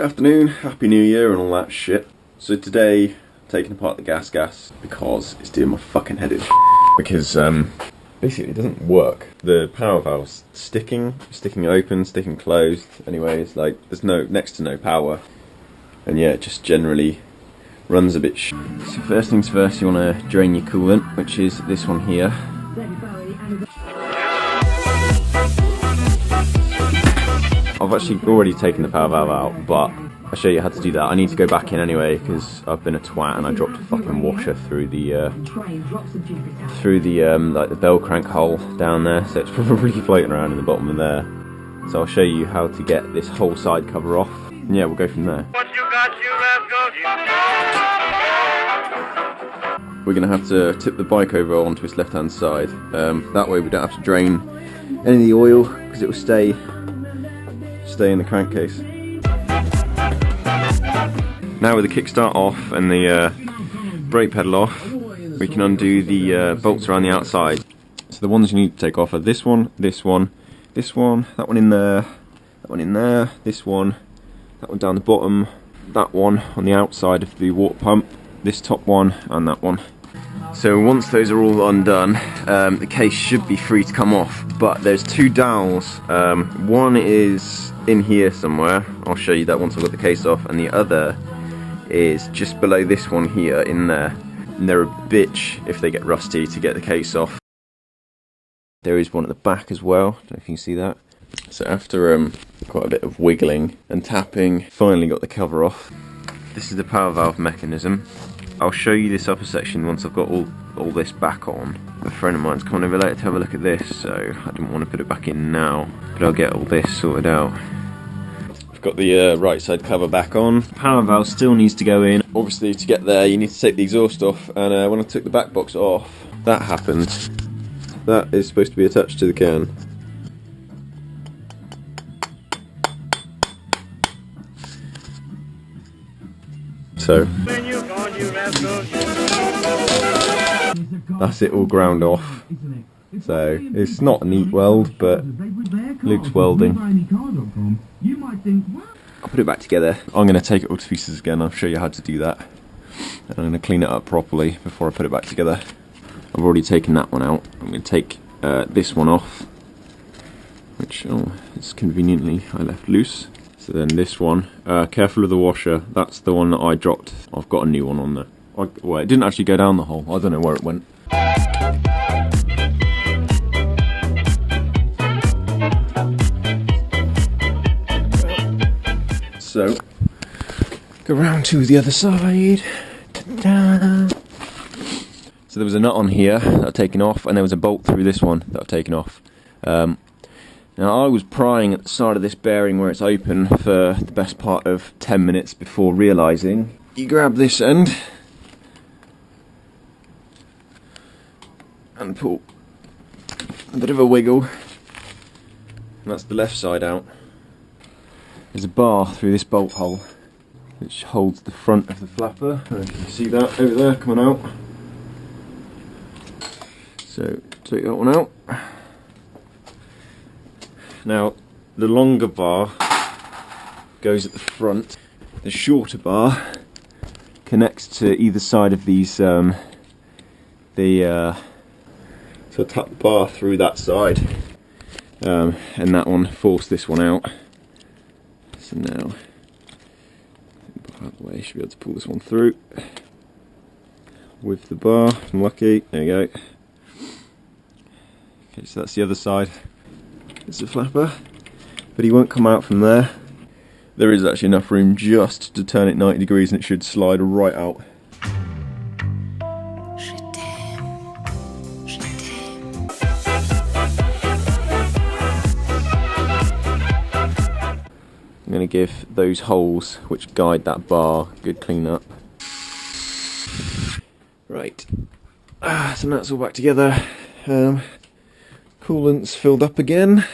afternoon, happy new year and all that shit. So today, I'm taking apart the Gasgas because it's doing my fucking head in. Because basically it doesn't work. The power valve's sticking open, sticking closed. Anyways, like there's next to no power. And yeah, it just generally runs a bit So first things first, you want to drain your coolant, which is this one here. I've actually already taken the power valve out, but I'll show you how to do that. I need to go back in anyway because I've been a twat and I dropped a fucking washer through the like the bell crank hole down there, so it's probably floating around in the bottom of there. So I'll show you how to get this whole side cover off, and yeah, we'll go from there. We're gonna have to tip the bike over onto its left-hand side. That way we don't have to drain any of the oil because it will stay in the crankcase. Now with the kickstart off and the brake pedal off, we can undo the bolts around the outside. So the ones you need to take off are this one, this one, this one, that one in there, that one in there, this one, that one down the bottom, that one on the outside of the water pump, this top one, and that one. So once those are all undone, the case should be free to come off, but there's two dowels. One is in here somewhere, I'll show you that once I've got the case off, and the other is just below this one here in there. And they're a bitch if they get rusty to get the case off. There is one at the back as well, don't know if you can see that. So after quite a bit of wiggling and tapping, finally got the cover off. This is the power valve mechanism. I'll show you this upper section once I've got all this back on. A friend of mine's come over later to have a look at this, so I didn't want to put it back in now, but I'll get all this sorted out. I've got the right side cover back on. Power valve still needs to go in. Obviously to get there you need to take the exhaust off, and when I took the back box off, that happened. That is supposed to be attached to the can. So that's it all ground off. So it's not a neat weld, but Luke's welding. I'll put it back together. I'm going to take it all to pieces again. I'll show you how to do that. And I'm going to clean it up properly before I put it back together. I've already taken that one out. I'm going to take this one off, which it's conveniently I left loose. So then this one, careful of the washer, that's the one that I dropped. I've got a new one on there. Well, it didn't actually go down the hole, I don't know where it went. So, go round to the other side. Ta-da. So there was a nut on here that I've taken off, and there was a bolt through this one that I've taken off. Now I was prying at the side of this bearing where it's open for the best part of 10 minutes before realising you grab this end and pull a bit of a wiggle, and that's the left side out. There's a bar through this bolt hole which holds the front of the flapper. I don't know if you can see that over there coming out. So take that one out. Now, the longer bar goes at the front. The shorter bar connects to either side of these. So I tap the bar through that side, and that one forced this one out. So now, out of the way, should be able to pull this one through with the bar. If I'm lucky. There you go. Okay, so that's the other side. It's a flapper, but he won't come out from there. There is actually enough room just to turn it 90 degrees and it should slide right out. I'm going to give those holes which guide that bar a good clean up. Right, so now it's all back together. Coolant's filled up again.